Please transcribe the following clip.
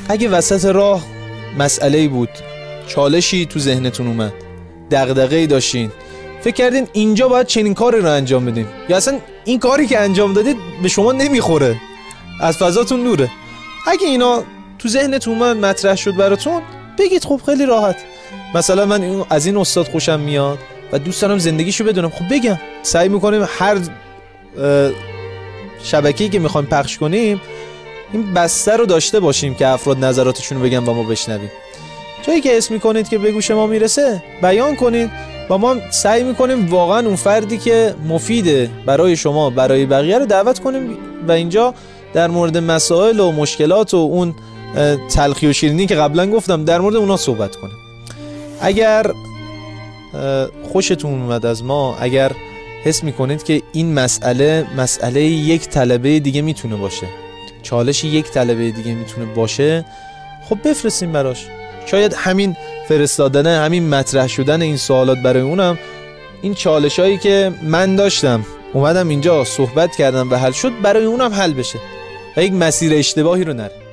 اگه وسط راه مسئله‌ای بود، چالشی تو ذهنتون اومد، دغدغه‌ای داشتین، فکر کردین اینجا باید چنین کاری رو انجام بدین، یا اصلا این کاری که انجام دادید به شما نمیخوره، از فضاتون دوره، اگه اینا تو ذهنتون اومد، مطرح شد براتون، بگید خب خیلی راحت. مثلا من از این استاد خوشم میاد و دوست دارم زندگیشو بدونم، خب بگم. سعی میکنیم هر شبکه‌ای که میخوایم پخش کنیم این بسته رو داشته باشیم که افراد نظراتشون رو بگن و ما بشنویم. جایی که حس میکنید که به گوش ما میرسه بیان کنید و ما سعی میکنیم واقعا اون فردی که مفیده برای شما، برای بقیه رو دعوت کنیم و اینجا در مورد مسائل و مشکلات و اون تلخی و شیرینی که قبلا گفتم در مورد اونا صحبت کنیم. اگر خوشتون اومد از ما، اگر حس میکنید که این مسئله یک طلبه دیگه میتونه باشه، چالش یک طلبه دیگه میتونه باشه، خب بفرستیم براش. شاید همین فرستادن، همین مطرح شدن این سوالات برای اونم این چالشایی که من داشتم اومدم اینجا صحبت کردم و حل شد، برای اونم حل بشه و یک مسیر اشتباهی رو نره.